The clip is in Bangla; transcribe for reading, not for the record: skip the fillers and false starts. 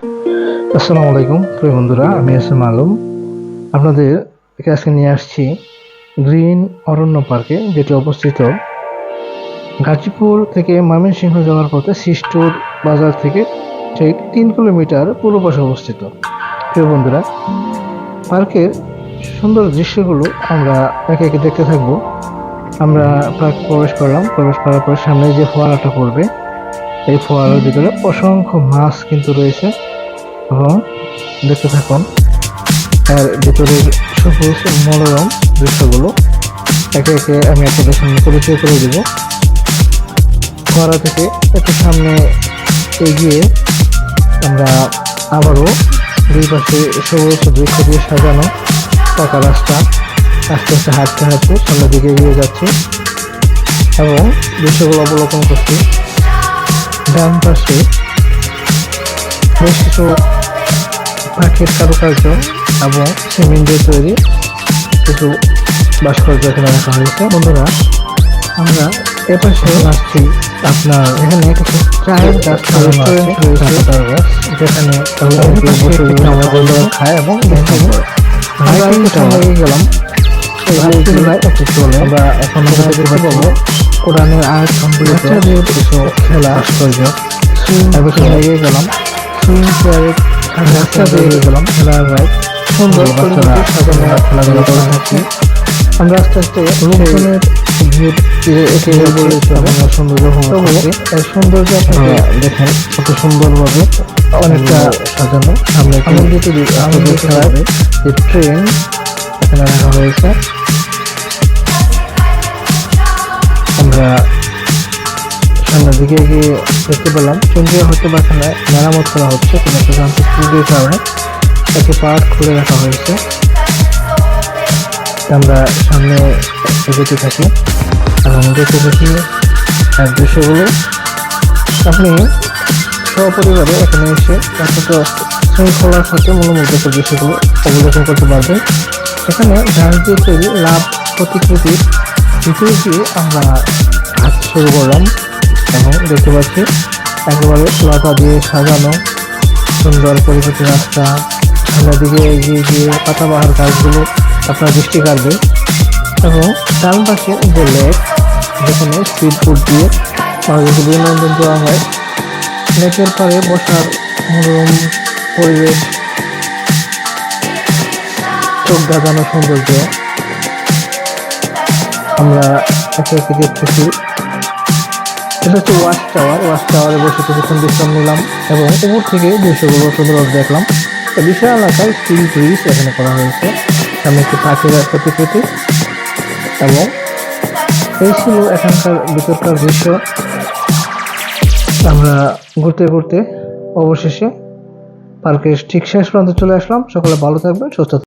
আসসালামু আলাইকুম প্রিয় বন্ধুরা, আমি এসএম আলম আপনাদের আজকে নিয়ে আসছি গ্রিন অরণ্য পার্কে, যেটি অবস্থিত গাজীপুর থেকে ময়মনসিংহ যাওয়ার পথে সিস্টোর বাজার থেকে ঠিক 3 কিলোমিটার পূর্ব পাশে অবস্থিত। প্রিয় বন্ধুরা, পার্কের সুন্দর দৃশ্যগুলো আমরা একে একে দেখতে থাকবো। আমরা পার্কে প্রবেশ করলাম। প্রবেশ করার পর সামনে যে ফোয়ারাটা পড়বে, এই ফোয়ারার ভিতরে অসংখ্য মাছ কিন্তু রয়েছে এবং দেখতে থাকুন আর ভিতরের সবুজ মনোরম দৃশ্যগুলো একে একে আমি আপনাদের সামনে পরিচয় করে দেব। ফোয়ারা থেকে একটু সামনে এগিয়ে আমরা আবারও দুই পাশে সবুজ দৃশ্য দিয়ে সাজানো পাকা রাস্তা আস্তে আস্তে হাঁটতে হাঁটতে সামনের দিকে এগিয়ে যাচ্ছি এবং দৃশ্যগুলো অবলোকন করছি। ডান পাশে বেশ কিছু পাখির কারুকার্য এবং সিমেন্ট দিয়ে তৈরি কিছু ভাস্কর্য এখানে রাখা হয়েছে। বন্ধুরা, আমরা এপাশে আসছি, আপনার এখানে কিছু চায়ের গাছ রেস্টুরেন্ট রয়েছে, যেখানে খায় এবং গেলাম। আমরা এখন দেখতে পাবো কোরআনের আয়াত সম্পর্কিত কিছু খেলা ভাস্কর্য। এগিয়ে গেলাম সুইমিং চেয়ারে গেলাম খেলার রাইড, সুন্দর খেলাধুলা করে থাকি। আমরা আস্তে আস্তে লোকজনের ভিড় সৌন্দর্য সৌন্দর্য আপনারা দেখেন কত সুন্দরভাবে অনেকটা সাজানো। সামনে খেলার যে ট্রেন এখানে রাখা হয়েছে। আমরা সামনের দিকে গিয়ে দেখতে পেলাম ট্রেনটি হয়তো বা এখানে মেরামত করা হচ্ছে কোনো একটা যান্ত্রিক ত্রুটির কারণে একটি পার্ট খুলে রাখা হয়েছে। আমরা সামনে এগোতে থাকি এবং দেখতে থাকি দৃশ্যগুলো। আপনি সপরিবারে এখানে এসে অত্যন্ত শৃঙ্খলার সাথে মনোমুগ্ধকর দৃশ্যগুলো অবলোকন করতে পারবেন। এখানে ঘাস দিয়ে তৈরি লাভ প্রতিকৃতির ভিতরে গিয়ে আমরা হাঁটতে শুরু করলাম এবং দেখতে পাচ্ছি একেবারে লতা দিয়ে সাজানো সুন্দর পরিচিত রাস্তা। সামনের দিকে এগিয়ে গিয়ে পাতাবাহার গাছগুলো আপনার দৃষ্টি কাড়বে এবং ডান পাশে যে লেক, যেখানে স্পিড বোট দিয়ে মানুষকে বিনোদন দেওয়া হয়। লেকের পাড়ে বসার মনোরম পরিবেশ, চোখ ধাঁধানো সৌন্দর্য আমরা একে একে দেখতেছি। এটা হচ্ছে ওয়াচ টাওয়ার। ওয়াচ টাওয়ারে বসে কিছুক্ষণ বিশ্রাম নিলাম এবং উপর থেকে দৃশ্যগুলো সুন্দর দেখলাম। বিশাল এলাকায় স্টিল ব্রিজ এখানে করা হয়েছে, সামনে একটি পাখির প্রতিকৃতি এবং এই ছিল এখানকার ভিতরকার দৃশ্য। আমরা ঘুরতে ঘুরতে অবশেষে পার্কের ঠিক শেষ প্রান্তে চলে আসলাম। সকলে ভালো থাকবেন, সুস্থ থাকবেন।